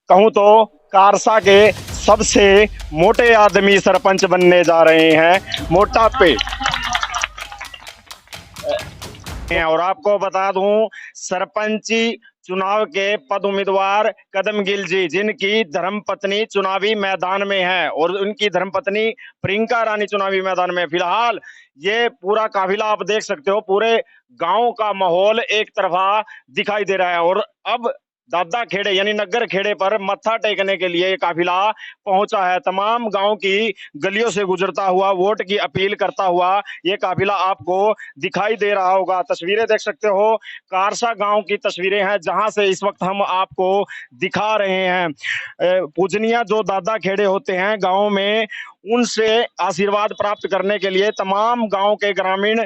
कहूं तो कारसा के सबसे मोटे आदमी सरपंच बनने जा रहे हैं, मोटापे। और आपको बता दूं, सरपंची चुनाव के पद उम्मीदवार कदम गिल जी, जिनकी धर्मपत्नी चुनावी मैदान में है और उनकी धर्मपत्नी प्रियंका रानी चुनावी मैदान में। फिलहाल ये पूरा काफिला आप देख सकते हो, पूरे गांव का माहौल एक तरफा दिखाई दे रहा है। और अब दादा खेड़े यानी नगर खेड़े पर मत्था टेकने के लिए ये काफिला पहुंचा है। तमाम गांव की गलियों से गुजरता हुआ, वोट की अपील करता हुआ ये काफिला आपको दिखाई दे रहा होगा। तस्वीरें देख सकते हो, कारसा गांव की तस्वीरें हैं जहां से इस वक्त हम आपको दिखा रहे हैं। पूजनिया जो दादा खेड़े होते हैं गांव में, उनसे आशीर्वाद प्राप्त करने के लिए तमाम गांव के ग्रामीण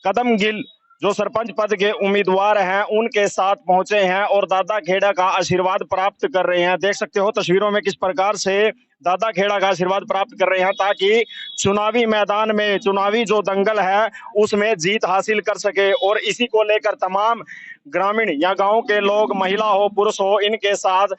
कदम गिल जो सरपंच पद के उम्मीदवार हैं उनके साथ पहुंचे हैं और दादा खेड़ा का आशीर्वाद प्राप्त कर रहे हैं। देख सकते हो तस्वीरों में किस प्रकार से दादा खेड़ा का आशीर्वाद प्राप्त कर रहे हैं, ताकि चुनावी मैदान में चुनावी जो दंगल है उसमें जीत हासिल कर सके। और इसी को लेकर तमाम ग्रामीण या गांव के लोग, महिला हो पुरुष हो, इनके साथ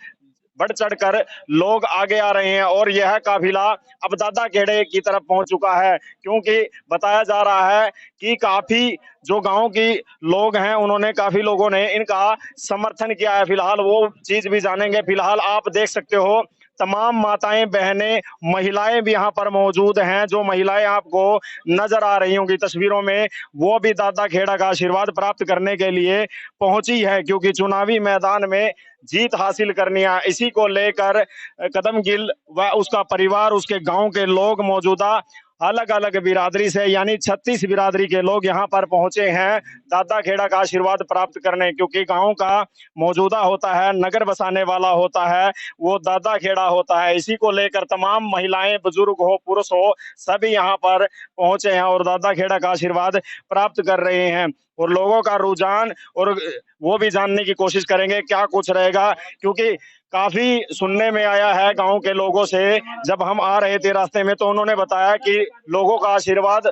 बढ़ चढ़कर लोग आगे आ रहे हैं। और यह काफिला अब दादा खेड़े की तरफ पहुंच चुका है, क्योंकि बताया जा रहा है कि काफी जो गांव की लोग हैं उन्होंने, काफी लोगों ने इनका समर्थन किया है। फिलहाल वो चीज भी जानेंगे। फिलहाल आप देख सकते हो तमाम माताएं, बहनें, महिलाएं भी यहाँ पर मौजूद हैं। जो महिलाएं आपको नजर आ रही होंगी तस्वीरों में, वो भी दादा खेड़ा का आशीर्वाद प्राप्त करने के लिए पहुंची है, क्योंकि चुनावी मैदान में जीत हासिल करनी है। इसी को लेकर कदम गिल व उसका परिवार, उसके गांव के लोग, मौजूदा अलग अलग बिरादरी से यानी 36 बिरादरी के लोग यहाँ पर पहुंचे हैं दादा खेड़ा का आशीर्वाद प्राप्त करने, क्योंकि गांव का मौजूदा होता है, नगर बसाने वाला होता है, वो दादा खेड़ा होता है। इसी को लेकर तमाम महिलाएं, बुजुर्ग हो पुरुष हो, सभी यहाँ पर पहुंचे हैं और दादा खेड़ा का आशीर्वाद प्राप्त कर रहे हैं। और लोगों का रुझान, और वो भी जानने की कोशिश करेंगे क्या कुछ रहेगा, क्योंकि काफी सुनने में आया है गांव के लोगों से। जब हम आ रहे थे रास्ते में तो उन्होंने बताया कि लोगों का आशीर्वाद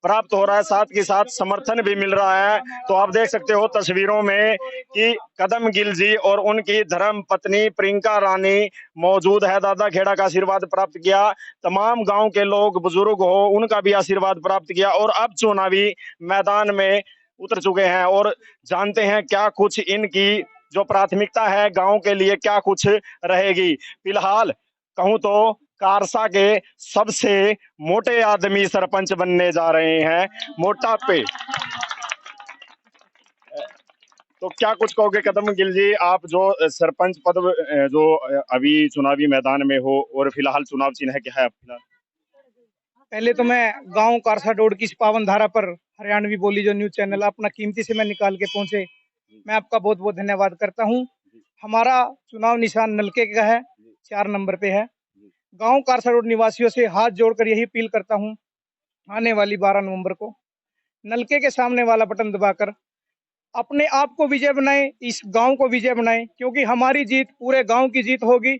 प्राप्त हो रहा है, साथ के साथ समर्थन भी मिल रहा है। तो आप देख सकते हो तस्वीरों में कि कदम गिल जी और उनकी धर्म पत्नी प्रियंका रानी मौजूद है। दादा खेड़ा का आशीर्वाद प्राप्त किया, तमाम गांव के लोग, बुजुर्ग हो, उनका भी आशीर्वाद प्राप्त किया और अब चुनावी मैदान में उतर चुके हैं। और जानते हैं क्या कुछ इनकी जो प्राथमिकता है गांव के लिए, क्या कुछ रहेगी। फिलहाल कहूं तो कारसा के सबसे मोटे आदमी सरपंच बनने जा रहे हैं, मोटापे। तो क्या कुछ कहोगे कदम गिल जी, आप जो सरपंच पद जो अभी चुनावी मैदान में हो, और फिलहाल चुनाव चिन्ह क्या है फिलहाल? पहले तो मैं गांव कारसा रोड की इस पावन धारा पर हरियाणवी बोली जो न्यूज चैनल अपना कीमती समय निकाल के पहुंचे, मैं आपका बहुत बहुत धन्यवाद करता हूं। हमारा चुनाव निशान नलके का है, 4 नंबर पे है। गांव कारसा रोड निवासियों से हाथ जोड़कर यही अपील करता हूं, आने वाली 12 नवंबर को नलके के सामने वाला बटन दबाकर अपने आप को विजय बनाएं, इस गांव को विजय बनाएं, क्योंकि हमारी जीत पूरे गांव की जीत होगी।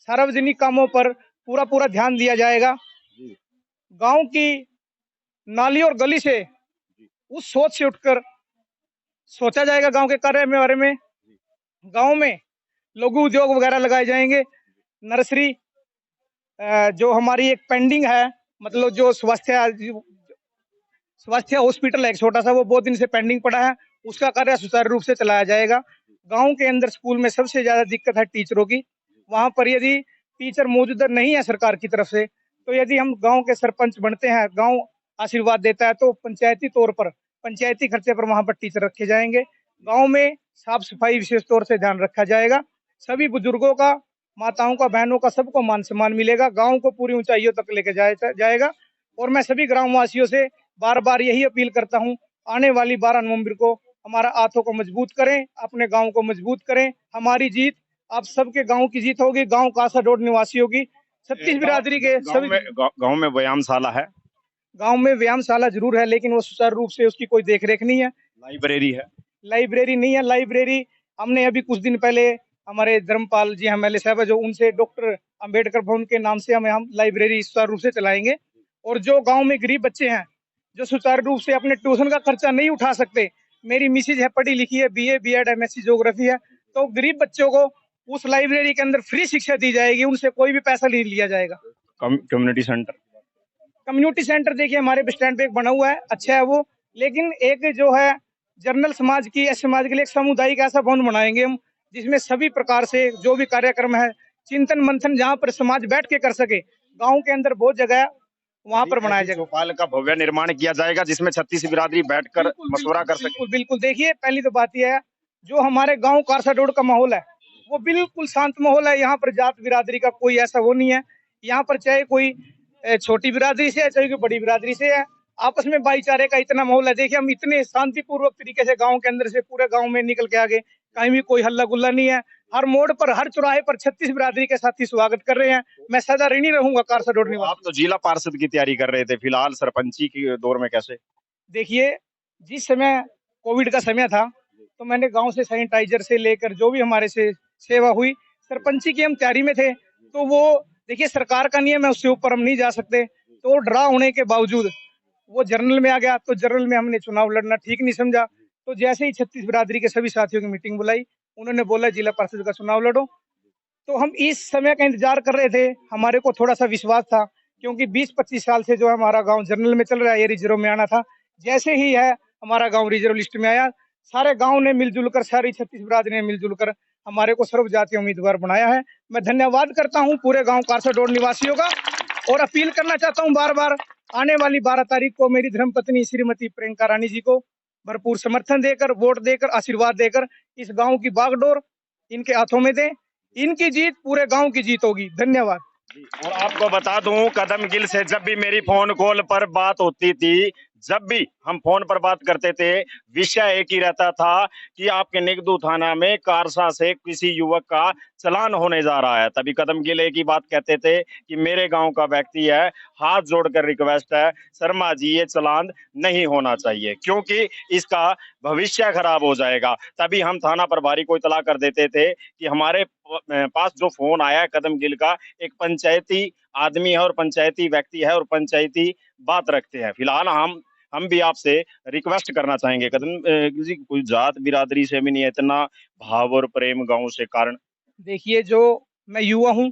सार्वजनिक कामों पर पूरा पूरा ध्यान दिया जाएगा। गांव की नाली और गली से उस सोच से उठकर सोचा जाएगा गांव के कार्य में बारे में। गांव में लघु उद्योग वगैरह लगाए जाएंगे। नर्सरी जो हमारी एक पेंडिंग है, मतलब जो स्वास्थ्य हॉस्पिटल है एक छोटा सा, वो बहुत दिन से पेंडिंग पड़ा है, उसका कार्य सुचारू रूप से चलाया जाएगा। गांव के अंदर स्कूल में सबसे ज्यादा दिक्कत है टीचरों की। वहां पर यदि टीचर मौजूद नहीं है सरकार की तरफ से, तो यदि हम गांव के सरपंच बनते हैं, गांव आशीर्वाद देता है, तो पंचायती तौर पर, पंचायती खर्चे पर वहां पर टीचर रखे जाएंगे। गांव में साफ सफाई विशेष तौर से ध्यान रखा जाएगा। सभी बुजुर्गों का, माताओं का, बहनों का, सबको मान सम्मान मिलेगा। गांव को पूरी ऊंचाइयों तक लेके जाएगा। और मैं सभी ग्रामवासियों से बार बार यही अपील करता हूं, आने वाली 12 नवंबर को हमारा हाथों को मजबूत करें, अपने गांव को मजबूत करें। हमारी जीत आप सबके गांव की जीत होगी, गांव कासा रोड निवासियों की। 36 बिरादरी के सभी गांव में व्यायामशाला है? गांव में व्यायामशाला जरूर है, लेकिन वो सुचारू रूप से उसकी कोई देखरेख नहीं है। लाइब्रेरी है? लाइब्रेरी नहीं है। लाइब्रेरी हमने अभी कुछ दिन पहले हमारे धर्मपाल जी एमएलए साहब जो, उनसे डॉक्टर अंबेडकर भवन के नाम से हम लाइब्रेरी सुचारू रूप से चलाएंगे। और जो गांव में गरीब बच्चे हैं जो सुचारू रूप से अपने ट्यूशन का खर्चा नहीं उठा सकते, मेरी मिसेज है पढ़ी लिखी है, बीए बीएड एमएससी ज्योग्राफी है, तो गरीब बच्चों को उस लाइब्रेरी के अंदर फ्री शिक्षा दी जाएगी, उनसे कोई भी पैसा नहीं लिया जाएगा। कम्युनिटी सेंटर, कम्युनिटी सेंटर देखिए हमारे बस स्टैंड पे एक बना हुआ है, अच्छा है वो, लेकिन एक जो है जनरल समाज की, एस समाज के लिए एक सामुदायिक ऐसा भवन बनाएंगे हम, जिसमें सभी प्रकार से जो भी कार्यक्रम है, चिंतन मंथन जहाँ पर समाज बैठ के कर सके। गांव के अंदर बहुत जगह है, वहां पर बनाया जाएगा। चौपाल का भव्य निर्माण किया जाएगा जिसमें 36 बिरादरी बैठकर मशवरा कर सके। बिल्कुल बिल्कुल, देखिए पहली तो बात यह है, जो हमारे गांव कारसा रोड का माहौल है वो बिल्कुल शांत माहौल है। यहाँ पर जात बिरादरी का कोई ऐसा वो नहीं है। यहाँ पर चाहे कोई छोटी बिरादरी से है, चाहे कोई बड़ी बिरादरी से है, आपस में भाईचारे का इतना माहौल है। देखिए हम इतने शांतिपूर्वक तरीके से गांव के अंदर से पूरे गांव में निकल के आगे, कहीं भी कोई हल्ला गुल्ला नहीं है। हर मोड़ पर, हर चौराहे पर 36 बिरादरी के साथी स्वागत कर रहे हैं। मैं सदा ऋणी रहूंगा कारसा रोड निवासी। आप तो जिला पार्षद की तैयारी कर रहे थे, फिलहाल सरपंची के दौर में कैसे? देखिए जिस समय कोविड का समय था, तो मैंने गांव से सैनिटाइजर से लेकर जो भी हमारे से सेवा हुई, सरपंची की हम तैयारी में थे। तो वो देखिए सरकार का नियम है, उससे ऊपर हम नहीं जा सकते। तो ड्रा होने के बावजूद वो जर्नल में आ गया, तो जर्नल में हमने चुनाव लड़ना ठीक नहीं समझा। तो जैसे ही 36 बिरादरी के सभी साथियों की मीटिंग बुलाई, उन्होंने बोला जिला परिषद का चुनाव लड़ो। तो हम इस समय का इंतजार कर रहे थे। हमारे को थोड़ा सा विश्वास था, क्योंकि 20-25 साल से जो हमारा गांव जर्नल में चल रहा है, ये रिजर्व में आना था। जैसे ही है हमारा गांव रिजर्व लिस्ट में आया, सारे गांव ने मिलजुल कर, सारी 36 बिरादरी ने मिलजुल कर हमारे को सर्व जातीय उम्मीदवार बनाया है। मैं धन्यवाद करता हूं पूरे गांव कारसा रोड निवासियों का, और अपील करना चाहता हूं बार बार, आने वाली 12 तारीख को मेरी धर्मपत्नी श्रीमती प्रियंका रानी जी को भरपूर समर्थन देकर, वोट देकर, आशीर्वाद देकर इस गांव की बागडोर इनके हाथों में दें। इनकी जीत पूरे गांव की जीत होगी। धन्यवाद। और आपको बता दूं, कदम गिल से जब भी मेरी फोन कॉल पर बात होती थी, जब भी हम फोन पर बात करते थे, विषय एक ही रहता था कि आपके निगदू थाना में कारसा से किसी युवक का चालान होने जा रहा है। तभी कदम गिल एक ही बात कहते थे कि मेरे गांव का व्यक्ति है, हाथ जोड़कर रिक्वेस्ट है, शर्मा जी ये चालान नहीं होना चाहिए, क्योंकि इसका भविष्य खराब हो जाएगा। तभी हम थाना प्रभारी को इतला कर देते थे कि हमारे पास जो फोन आया है कदम गिल का, एक पंचायती आदमी है और पंचायती व्यक्ति है और पंचायती बात रखते हैं। फिलहाल हम भी आपसे रिक्वेस्ट करना चाहेंगे कदम गिल जी, कोई जात बिरादरी से भी नहीं है, इतना भाव और प्रेम गांव से कारण। देखिए जो मैं युवा हूँ,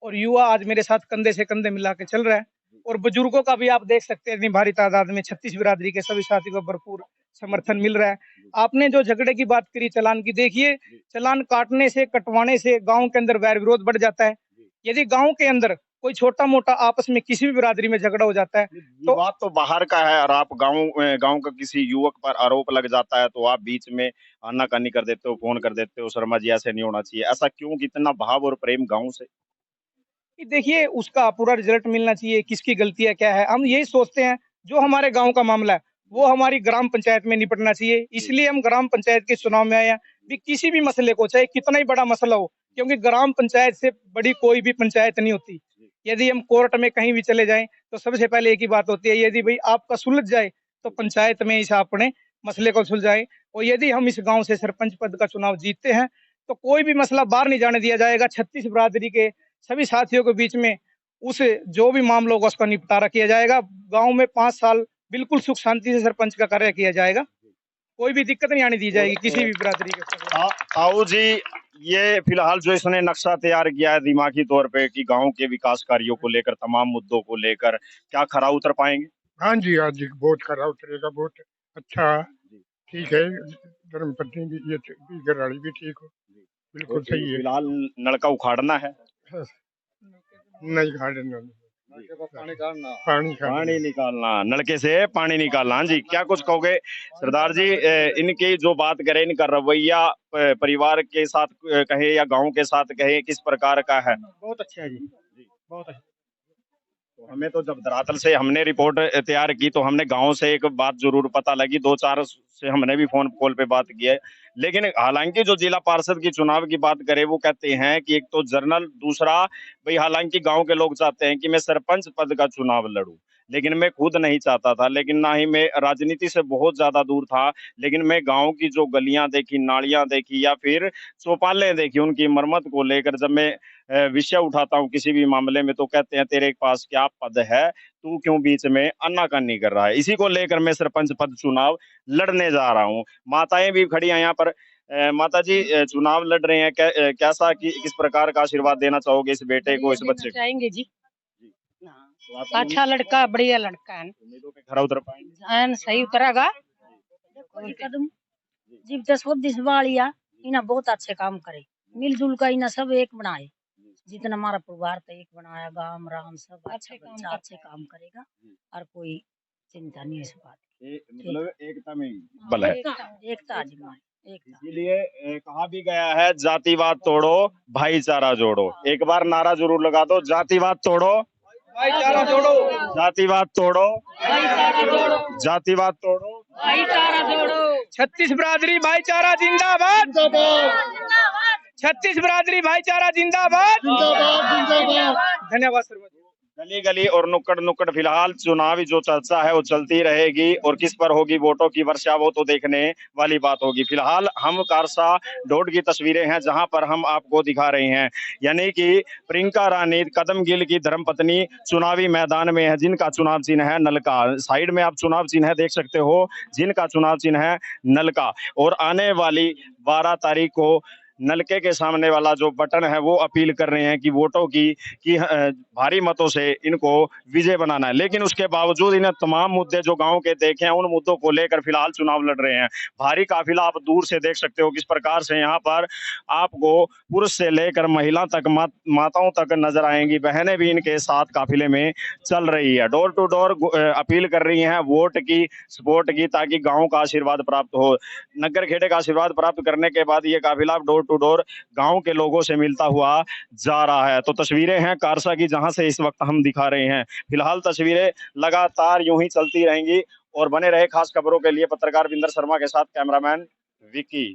और युवा आज मेरे साथ कंधे से कंधे मिला के चल रहा है, और बुजुर्गों का भी आप देख सकते हैं इतनी भारी तादाद में 36 बिरादरी के सभी साथियों को भरपूर समर्थन मिल रहा है। आपने जो झगड़े की बात करी चालान की, देखिए चालान काटने से, कटवाने से गांव के अंदर वैर विरोध बढ़ जाता है। यदि गांव के अंदर कोई छोटा मोटा आपस में किसी भी बिरादरी में झगड़ा हो जाता है, तो बात तो बाहर का है, और आप गांव का किसी युवक पर आरोप लग जाता है तो आप बीच में आनाकानी कर देते हो, फोन कर देते हो, शर्मा जी ऐसे नहीं होना चाहिए। ऐसा क्यों, कितना भाव और प्रेम गांव से? कि देखिए उसका पूरा रिजल्ट मिलना चाहिए, किसकी गलती है क्या है, हम यही सोचते हैं। जो हमारे गांव का मामला है वो हमारी ग्राम पंचायत में निपटना चाहिए, इसलिए हम ग्राम पंचायत के चुनाव में आए हैं। भी किसी भी मसले को, चाहे कितना ही बड़ा मसला हो, क्योंकि ग्राम पंचायत से बड़ी कोई भी पंचायत नहीं होती। यदि हम कोर्ट में कहीं भी चले जाएं, तो सबसे पहले एक ही बात होती है, यदि भाई आपका सुलझ जाए तो पंचायत में इस अपने मसले को सुलझाए। और यदि हम इस गांव से सरपंच पद का चुनाव जीतते हैं, तो कोई भी मसला बाहर नहीं जाने दिया जाएगा। 36 बिरादरी के सभी साथियों के बीच में उस जो भी मामला होगा उसका निपटारा किया जाएगा। गांव में 5 साल बिल्कुल सुख शांति से सरपंच का कार्य किया जाएगा। कोई भी दिक्कत नहीं आने दी जाएगी किसी भी बिरादरी के। ताऊ जी, ये फिलहाल जो इसने नक्शा तैयार किया है दिमागी तौर पे कि गांव के विकास कार्यों को लेकर, तमाम मुद्दों को लेकर, क्या खरा उतर पाएंगे? हाँ जी बहुत खरा उतरेगा, बहुत अच्छा। ठीक है, धर्मपत्नी भी ये भी, गराड़ी भी ठीक हो, बिल्कुल सही है। फिलहाल नलका उखाड़ना है, नहीं खाड़ना, पानी निकालना, नलके से पानी निकालना। हाँ जी, क्या कुछ कहोगे सरदार जी? इनकी जो बात करें, इनका रवैया परिवार के साथ कहे या गांव के साथ कहे, किस प्रकार का है? बहुत अच्छा है जी, बहुत अच्छा। तो हमें तो जब धरातल से हमने रिपोर्ट तैयार की तो हमने गांव से एक बात जरूर पता लगी, 2-4 से हमने भी फोन कॉल पे बात की है। लेकिन हालांकि जो जिला पार्षद की चुनाव की बात करें, वो कहते हैं कि एक तो जर्नल, दूसरा भाई हालांकि गांव के लोग चाहते हैं कि मैं सरपंच पद का चुनाव लड़ूं, लेकिन मैं खुद नहीं चाहता था, लेकिन ना ही मैं राजनीति से बहुत ज्यादा दूर था। लेकिन मैं गांव की जो गलियां देखी, नालियां देखी या फिर चौपालें देखी, उनकी मरम्मत को लेकर जब मैं विषय उठाता हूँ किसी भी मामले में, तो कहते हैं तेरे पास क्या पद है, तू क्यों बीच में आनाकानी कर रहा है। इसी को लेकर मैं सरपंच पद चुनाव लड़ने जा रहा हूँ। माताएं भी खड़ी हैं यहाँ पर। माता जी चुनाव लड़ रहे हैं, कैसा कि किस प्रकार का आशीर्वाद देना चाहोगे इस बेटे को, इस बच्चे को? चाहेंगे जी। तो हाँ, आपको अच्छा लड़का, बढ़िया लड़का है। उम्मीदों पे खरा उतर पाएंगे? एन सही उतरेगा। कदम जीव दसवत दिस वालिया इना बहुत अच्छे काम करे, मिलजुल का इना सब एक बनाए, जितना हमारा परिवार था एक बनाया, गांव राम सब अच्छे काम करेगा और कोई चिंता नहीं है इस बात की। मतलब एकता में ही बल है। एकता आजमाए, एकता। इसीलिए कहा भी गया है, जातिवाद तोड़ो भाईचारा जोड़ो। एक बार नारा जरूर लगा दो, जातिवाद तोड़ो भाईचारा जोड़ो, जातिवाद तोड़ो, भाईचारा जोड़ो, जातिवाद तोड़ो। भाईचारा जोड़ो। छत्तीस बिरादरी भाईचारा जिंदाबाद, छत्तीस बिरादरी भाईचारा जिंदाबाद, धन्यवाद सर। गली गली और नुक्कड़ नुक्कड़ फिलहाल चुनावी जो चर्चा है वो चलती रहेगी, और किस पर होगी वोटों की वर्षा वो तो देखने वाली बात होगी। फिलहाल हम कारसा डोड की तस्वीरें हैं जहां पर हम आपको दिखा रहे हैं, यानी कि प्रियंका रानी कदम गिल की धर्मपत्नी चुनावी मैदान में है, जिनका चुनाव चिन्ह है नलका। साइड में आप चुनाव चिन्ह देख सकते हो, जिनका चुनाव चिन्ह है नलका। और आने वाली 12 तारीख को नलके के सामने वाला जो बटन है वो अपील कर रहे हैं कि वोटों की भारी मतों से इनको विजय बनाना है। लेकिन उसके बावजूद इन्हें तमाम मुद्दे जो गांव के देखे हैं उन मुद्दों को लेकर फिलहाल चुनाव लड़ रहे हैं। भारी काफिला आप दूर से देख सकते हो किस प्रकार से यहाँ पर आपको पुरुष से लेकर महिला तक माताओं तक नजर आएंगी। बहनें भी इनके साथ काफिले में चल रही है, डोर टू डोर अपील कर रही हैं वोट की, सपोर्ट की, ताकि गाँव का आशीर्वाद प्राप्त हो। नगर खेड़े का आशीर्वाद प्राप्त करने के बाद ये काफिला डोर टू डोर गांव के लोगों से मिलता हुआ जा रहा है। तो तस्वीरें हैं कारसा की जहां से इस वक्त हम दिखा रहे हैं। फिलहाल तस्वीरें लगातार यूं ही चलती रहेंगी, और बने रहे खास खबरों के लिए पत्रकार विंदर शर्मा के साथ कैमरामैन विकी।